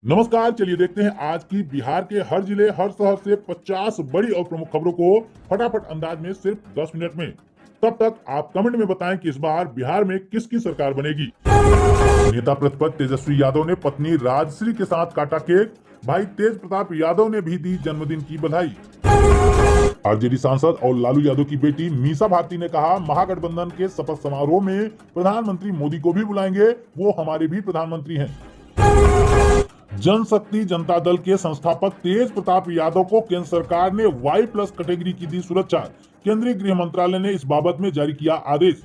नमस्कार। चलिए देखते हैं आज की बिहार के हर जिले हर शहर से 50 बड़ी और प्रमुख खबरों को फटाफट अंदाज में सिर्फ 10 मिनट में। तब तक आप कमेंट में बताएं कि इस बार बिहार में किसकी सरकार बनेगी। नेता प्रतिपक्ष तेजस्वी यादव ने पत्नी राजश्री के साथ काटा केक। भाई तेज प्रताप यादव ने भी दी जन्मदिन की बधाई। आरजेडी सांसद और लालू यादव की बेटी मीसा भारती ने कहा, महागठबंधन के शपथ समारोह में प्रधानमंत्री मोदी को भी बुलाएंगे, वो हमारे भी प्रधानमंत्री हैं। जनशक्ति जनता दल के संस्थापक तेज प्रताप यादव को केंद्र सरकार ने Y+ कैटेगरी की दी सुरक्षा। केंद्रीय गृह मंत्रालय ने इस बाबत में जारी किया आदेश।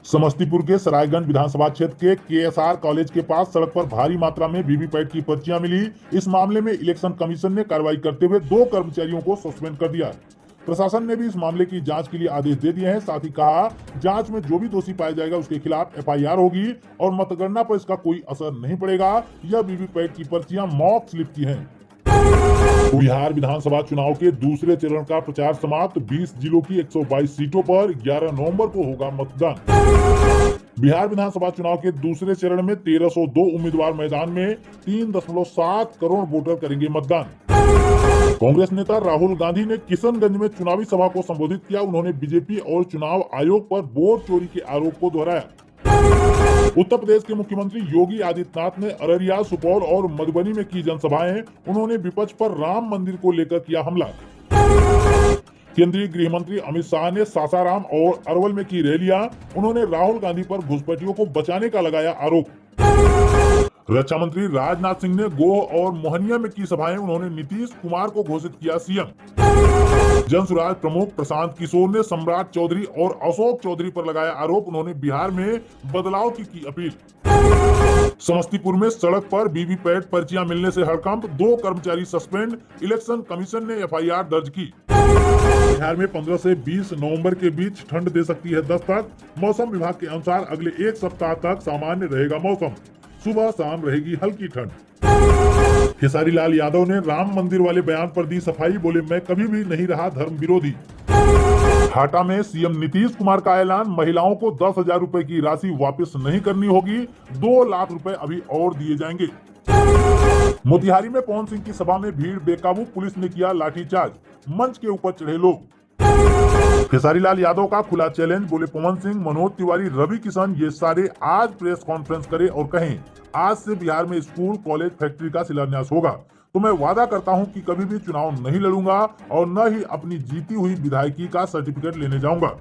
समस्तीपुर के सरायगंज विधानसभा क्षेत्र के KSR कॉलेज के पास सड़क पर भारी मात्रा में वीवीपैट की पर्चियां मिली। इस मामले में इलेक्शन कमीशन ने कार्रवाई करते हुए 2 कर्मचारियों को सस्पेंड कर दिया। प्रशासन ने भी इस मामले की जांच के लिए आदेश दे दिए हैं। साथ ही कहा, जांच में जो भी दोषी पाया जाएगा उसके खिलाफ FIR होगी और मतगणना पर इसका कोई असर नहीं पड़ेगा। यह वीवीपैट की पर्चियां मॉक स्लिप की हैं। बिहार विधानसभा चुनाव के दूसरे चरण का प्रचार समाप्त। 20 जिलों की 122 सीटों पर 11 नवंबर को होगा मतदान। बिहार विधानसभा चुनाव के दूसरे चरण में 1302 उम्मीदवार मैदान में 3.7 करोड़ वोटर करेंगे मतदान। कांग्रेस नेता राहुल गांधी ने किशनगंज में चुनावी सभा को संबोधित किया। उन्होंने बीजेपी और चुनाव आयोग पर वोट चोरी के आरोप को दोहराया। उत्तर प्रदेश के मुख्यमंत्री योगी आदित्यनाथ ने अररिया, सुपौल और मधुबनी में की जनसभाएं। उन्होंने विपक्ष पर राम मंदिर को लेकर किया हमला। केंद्रीय गृह मंत्री अमित शाह ने सासाराम और अरवल में की रैलियां। उन्होंने राहुल गांधी पर घुसपैठियों को बचाने का लगाया आरोप। रक्षा मंत्री राजनाथ सिंह ने गोह और मोहनिया में की सभाएं। उन्होंने नीतीश कुमार को घोषित किया CM। जनसुराज प्रमुख प्रशांत किशोर ने सम्राट चौधरी और अशोक चौधरी पर लगाया आरोप। उन्होंने बिहार में बदलाव की अपील। समस्तीपुर में सड़क पर वीवीपैट पर्चियां मिलने से हड़कंप, 2 कर्मचारी सस्पेंड। इलेक्शन कमीशन ने FIR दर्ज की। बिहार में 15 से 20 नवंबर के बीच ठंड दे सकती है दस्तक। मौसम विभाग के अनुसार अगले 1 सप्ताह तक सामान्य रहेगा मौसम। सुबह शाम रहेगी हल्की ठंड। खेसारी लाल यादव ने राम मंदिर वाले बयान पर दी सफाई। बोले, मैं कभी भी नहीं रहा धर्म विरोधी। हाटा में CM नीतीश कुमार का ऐलान, महिलाओं को 10,000 रुपए की राशि वापस नहीं करनी होगी। 2 लाख रुपए अभी और दिए जाएंगे। मोतिहारी में पवन सिंह की सभा में भीड़ बेकाबू, पुलिस ने किया लाठीचार्ज। मंच के ऊपर चढ़े लोग। खेसारी लाल यादव का खुला चैलेंज। बोले, पवन सिंह, मनोज तिवारी, रवि किशन, ये सारे आज प्रेस कॉन्फ्रेंस करें और कहें, आज से बिहार में स्कूल, कॉलेज, फैक्ट्री का शिलान्यास होगा तो मैं वादा करता हूं कि कभी भी चुनाव नहीं लड़ूंगा और न ही अपनी जीती हुई विधायकी का सर्टिफिकेट लेने जाऊंगा।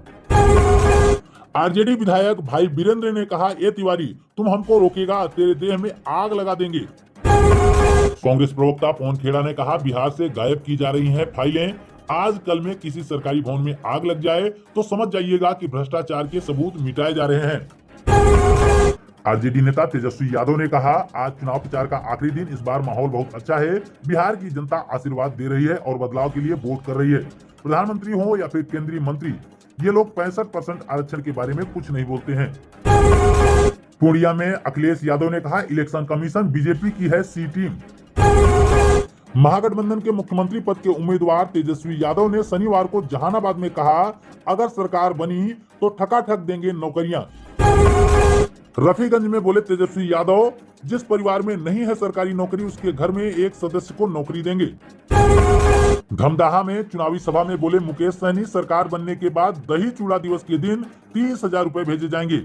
आरजेडी विधायक भाई वीरेंद्र ने कहा, ए तिवारी, तुम हमको रोकेगा, तेरे देह में आग लगा देंगे। कांग्रेस प्रवक्ता पवन खेड़ा ने कहा, बिहार से गायब की जा रही हैं फाइलें। आज कल में किसी सरकारी भवन में आग लग जाए तो समझ जाइएगा कि भ्रष्टाचार के सबूत मिटाए जा रहे हैं। आरजेडी नेता तेजस्वी यादव ने कहा, आज चुनाव प्रचार का आखिरी दिन, इस बार माहौल बहुत अच्छा है। बिहार की जनता आशीर्वाद दे रही है और बदलाव के लिए वोट कर रही है। प्रधानमंत्री हो या फिर केंद्रीय मंत्री, ये लोग 65% आरक्षण के बारे में कुछ नहीं बोलते हैं। पूर्णिया में अखिलेश यादव ने कहा, इलेक्शन कमीशन बीजेपी की है C टीम। महागठबंधन के मुख्यमंत्री पद के उम्मीदवार तेजस्वी यादव ने शनिवार को जहानाबाद में कहा, अगर सरकार बनी तो ठकाठक देंगे नौकरियां। रफीगंज में बोले तेजस्वी यादव, जिस परिवार में नहीं है सरकारी नौकरी उसके घर में एक सदस्य को नौकरी देंगे। धमदाहा में चुनावी सभा में बोले मुकेश सहनी, सरकार बनने के बाद दही चूड़ा दिवस के दिन 30,000 रुपए भेजे जाएंगे।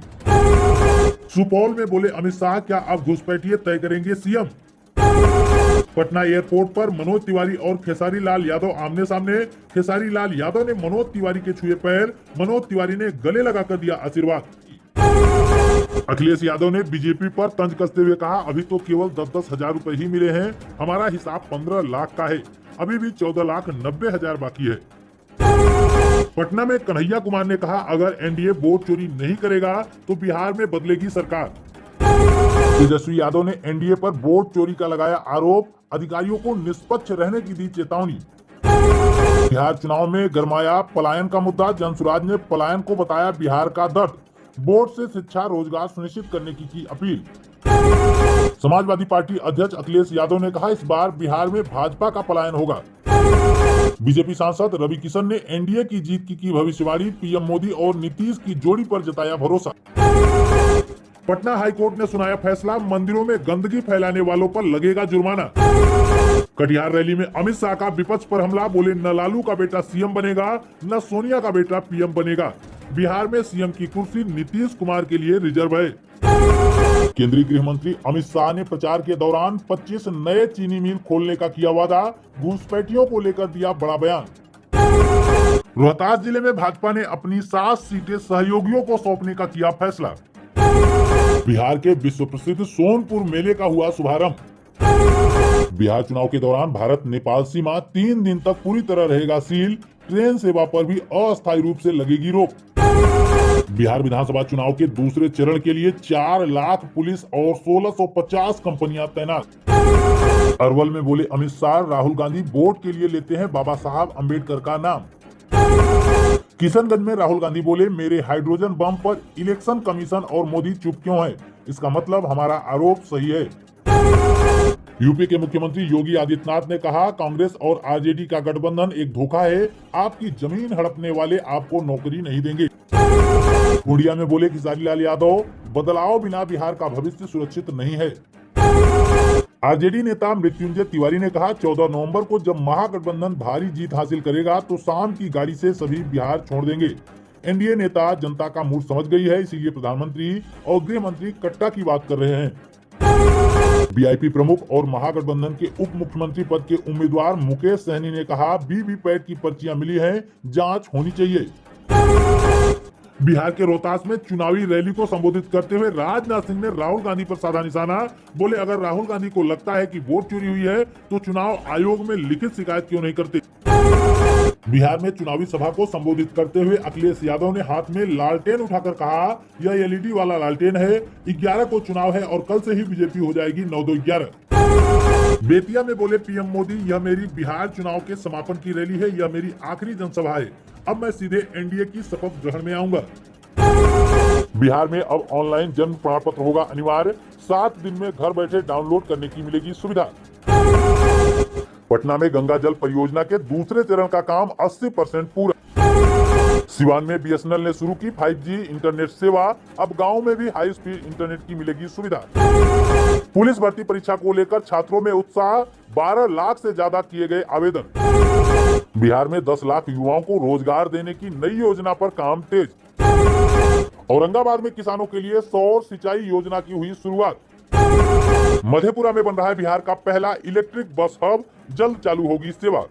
सुपौल में बोले अमित शाह, क्या अब घुसपैठिए तय करेंगे CM। पटना एयरपोर्ट पर मनोज तिवारी और खेसारी लाल यादव आमने सामने। खेसारी लाल यादव ने मनोज तिवारी के छुए पैर। मनोज तिवारी ने गले लगाकर दिया आशीर्वाद। अखिलेश यादव ने बीजेपी पर तंज कसते हुए कहा, अभी तो केवल 10-10 हजार रुपए ही मिले हैं, हमारा हिसाब 15 लाख का है, अभी भी 14,90,000 बाकी है। पटना में कन्हैया कुमार ने कहा, अगर NDA वोट चोरी नहीं करेगा तो बिहार में बदलेगी सरकार। तेजस्वी यादव ने NDA पर वोट चोरी का लगाया आरोप। अधिकारियों को निष्पक्ष रहने की दी चेतावनी। बिहार चुनाव में गरमाया पलायन का मुद्दा। जनसुराज ने पलायन को बताया बिहार का दर्द। बोर्ड से शिक्षा रोजगार सुनिश्चित करने की अपील। समाजवादी पार्टी अध्यक्ष अखिलेश यादव ने कहा, इस बार बिहार में भाजपा का पलायन होगा। बीजेपी सांसद रवि किशन ने NDA की जीत की भविष्यवाणी। PM मोदी और नीतीश की जोड़ी पर जताया भरोसा। पटना हाईकोर्ट ने सुनाया फैसला, मंदिरों में गंदगी फैलाने वालों पर लगेगा जुर्माना। कटिहार रैली में अमित शाह का विपक्ष पर हमला, बोले न लालू का बेटा सीएम बनेगा न सोनिया का बेटा पीएम बनेगा। बिहार में सीएम की कुर्सी नीतीश कुमार के लिए रिजर्व है। केंद्रीय गृह मंत्री अमित शाह ने प्रचार के दौरान 25 नए चीनी मिल खोलने का किया वादा, घुसपैठियों को लेकर दिया बड़ा बयान। रोहतास जिले में भाजपा ने अपनी 7 सीटें सहयोगियों को सौंपने का किया फैसला। बिहार के विश्व प्रसिद्ध सोनपुर मेले का हुआ शुभारंभ। बिहार चुनाव के दौरान भारत नेपाल सीमा 3 दिन तक पूरी तरह रहेगा सील, ट्रेन सेवा पर भी अस्थायी रूप से लगेगी रोक। बिहार विधानसभा चुनाव के दूसरे चरण के लिए 4 लाख पुलिस और 1650 कंपनियां तैनात। अरवल में बोले अमित शाह, राहुल गांधी वोट के लिए लेते हैं बाबा साहब अम्बेडकर का नाम। किशनगंज में राहुल गांधी बोले, मेरे हाइड्रोजन बम पर इलेक्शन कमीशन और मोदी चुप क्यों है, इसका मतलब हमारा आरोप सही है। यूपी के मुख्यमंत्री योगी आदित्यनाथ ने कहा, कांग्रेस और आरजेडी का गठबंधन एक धोखा है, आपकी जमीन हड़पने वाले आपको नौकरी नहीं देंगे। गोंडिया में बोले खेसारी लाल यादव, बदलाव बिना बिहार का भविष्य सुरक्षित नहीं है। आरजेडी नेता मृत्युंजय तिवारी ने कहा, 14 नवंबर को जब महागठबंधन भारी जीत हासिल करेगा तो शाम की गाड़ी से सभी बिहार छोड़ देंगे। एनडीए नेता जनता का मूड समझ गई है, इसीलिए प्रधानमंत्री और गृह मंत्री कट्टा की बात कर रहे हैं। बीआईपी प्रमुख और महागठबंधन के उप मुख्यमंत्री पद के उम्मीदवार मुकेश सहनी ने कहा, वीवीपैट की पर्चियां मिली हैं, जांच होनी चाहिए। बिहार के रोहतास में चुनावी रैली को संबोधित करते हुए राजनाथ सिंह ने राहुल गांधी पर साधा निशाना, बोले अगर राहुल गांधी को लगता है कि वोट चोरी हुई है तो चुनाव आयोग में लिखित शिकायत क्यों नहीं करते। बिहार में चुनावी सभा को संबोधित करते हुए अखिलेश यादव ने हाथ में लालटेन उठाकर कहा, यह एलईडी वाला लालटेन है, 11 को चुनाव है और कल से ही बीजेपी हो जाएगी 9-2-11। बेतिया में बोले पीएम मोदी, यह मेरी बिहार चुनाव के समापन की रैली है, यह मेरी आखिरी जनसभा है, अब मैं सीधे एनडीए की शपथ ग्रहण में आऊंगा। बिहार में अब ऑनलाइन जन्म प्रमाण पत्र होगा अनिवार्य, 7 दिन में घर बैठे डाउनलोड करने की मिलेगी सुविधा। पटना में गंगा जल परियोजना के दूसरे चरण का काम 80% पूरा। सिवान में बीएसएनएल ने शुरू की 5G इंटरनेट सेवा, अब गांव में भी हाई स्पीड इंटरनेट की मिलेगी सुविधा। पुलिस भर्ती परीक्षा को लेकर छात्रों में उत्साह, 12 लाख से ज्यादा किए गए आवेदन। बिहार में 10 लाख युवाओं को रोजगार देने की नई योजना पर काम तेज। औरंगाबाद में किसानों के लिए सौर सिंचाई योजना की हुई शुरुआत। मधेपुरा में बन रहा है बिहार का पहला इलेक्ट्रिक बस हब, जल्द चालू होगी सेवा।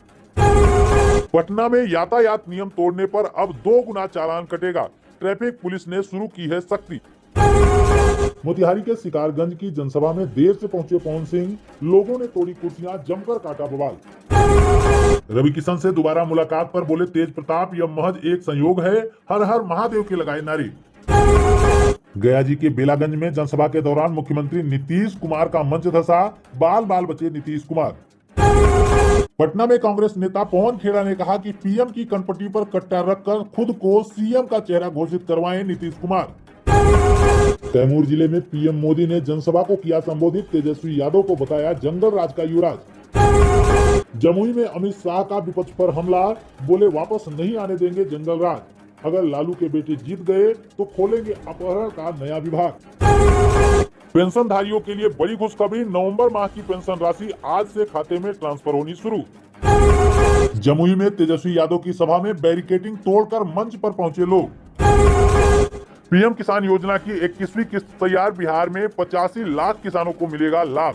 पटना में यातायात नियम तोड़ने पर अब 2 गुना चालान कटेगा, ट्रैफिक पुलिस ने शुरू की है सख्ती। मोतिहारी के शिकारगंज की जनसभा में देर से पहुंचे पवन सिंह, लोगों ने तोड़ी कुर्सियां, जमकर काटा बवाल। रवि किशन से दोबारा मुलाकात पर बोले तेज प्रताप, यह महज एक संयोग है, हर हर महादेव के लगाए नारे। गया जी के बेलागंज में जनसभा के दौरान मुख्यमंत्री नीतीश कुमार का मंच धंसा, बाल बाल बचे नीतीश कुमार। पटना में कांग्रेस नेता पवन खेड़ा ने कहा कि पीएम की कनपट्टी पर कट्टा रखकर खुद को सीएम का चेहरा घोषित करवाएं नीतीश कुमार। कैमूर जिले में पीएम मोदी ने जनसभा को किया संबोधित, तेजस्वी यादव को बताया जंगल राज का युवराज। जमुई में अमित शाह का विपक्ष पर हमला, बोले वापस नहीं आने देंगे जंगल राज, अगर लालू के बेटे जीत गए तो खोलेंगे अपहरण का नया विभाग। पेंशनधारियों के लिए बड़ी खुशखबरी, नवंबर माह की पेंशन राशि आज से खाते में ट्रांसफर होनी शुरू। जमुई में तेजस्वी यादव की सभा में बैरिकेडिंग तोड़कर मंच पर पहुंचे लोग। पीएम किसान योजना की 21वीं किस्त तैयार, बिहार में 85 लाख किसानों को मिलेगा लाभ।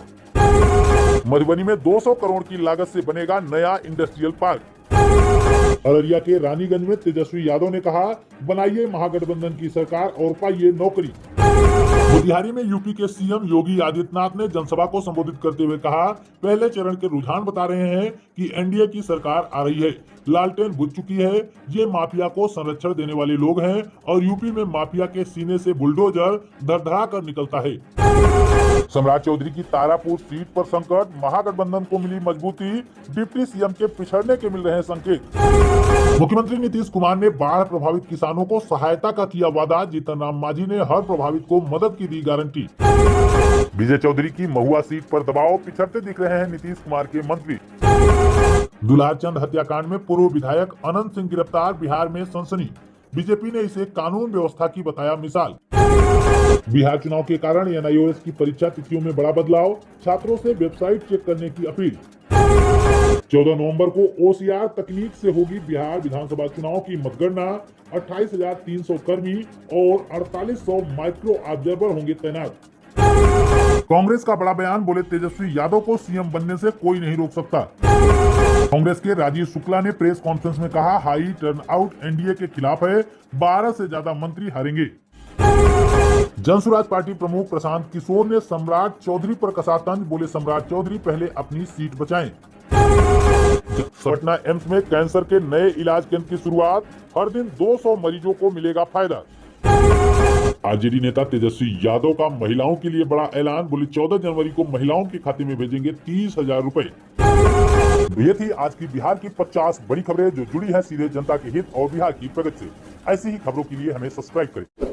मधुबनी में 200 करोड़ की लागत से बनेगा नया इंडस्ट्रियल पार्क। अररिया के रानीगंज में तेजस्वी यादव ने कहा, बनाइए महागठबंधन की सरकार और पाइए नौकरी। मोतिहारी में यूपी के सीएम योगी आदित्यनाथ ने जनसभा को संबोधित करते हुए कहा, पहले चरण के रुझान बता रहे हैं कि एनडीए की सरकार आ रही है, लालटेन बुझ चुकी है, ये माफिया को संरक्षण देने वाले लोग हैं और यूपी में माफिया के सीने से बुलडोजर धड़धड़ा कर निकलता है। सम्राट चौधरी की तारापुर सीट पर संकट, महागठबंधन को मिली मजबूती, डिप्टी सीएम के पिछड़ने के मिल रहे हैं संकेत। मुख्यमंत्री नीतीश कुमार ने बाढ़ प्रभावित किसानों को सहायता का किया वादा, जीतन राम मांझी ने हर प्रभावित को मदद की दी गारंटी। विजय चौधरी की महुआ सीट पर दबाव, पिछड़ते दिख रहे हैं नीतीश कुमार के मंत्री। दुलारचंद हत्याकांड में पूर्व विधायक अनंत सिंह गिरफ्तार, बिहार में सनसनी, बीजेपी ने इसे कानून व्यवस्था की बताया मिसाल। बिहार चुनाव के कारण एनआईओएस की परीक्षा तिथियों में बड़ा बदलाव, छात्रों से वेबसाइट चेक करने की अपील। 14 नवंबर को ओसीआर तकनीक से होगी बिहार विधानसभा चुनाव की मतगणना। 28,300 कर्मी और 4800 माइक्रो ऑब्जर्वर होंगे तैनात। कांग्रेस का बड़ा बयान, बोले तेजस्वी यादव को सीएम बनने से कोई नहीं रोक सकता। कांग्रेस के राजीव शुक्ला ने प्रेस कॉन्फ्रेंस में कहा, हाई टर्नआउट एनडीए के खिलाफ है, 12 से ज्यादा मंत्री हारेंगे। जनसुराज पार्टी प्रमुख प्रशांत किशोर ने सम्राट चौधरी पर कसा तंज, बोले सम्राट चौधरी पहले अपनी सीट बचाएं। पटना एम्स में कैंसर के नए इलाज केंद्र की शुरुआत, हर दिन 200 मरीजों को मिलेगा फायदा। आरजेडी नेता तेजस्वी यादव का महिलाओं के लिए बड़ा ऐलान, बोले 14 जनवरी को महिलाओं के खाते में भेजेंगे 30,000 रुपए। ये थी आज की बिहार की 50 बड़ी खबरें जो जुड़ी है सीधे जनता के हित और बिहार की प्रगति से। ऐसी ही खबरों के लिए हमें सब्सक्राइब करें।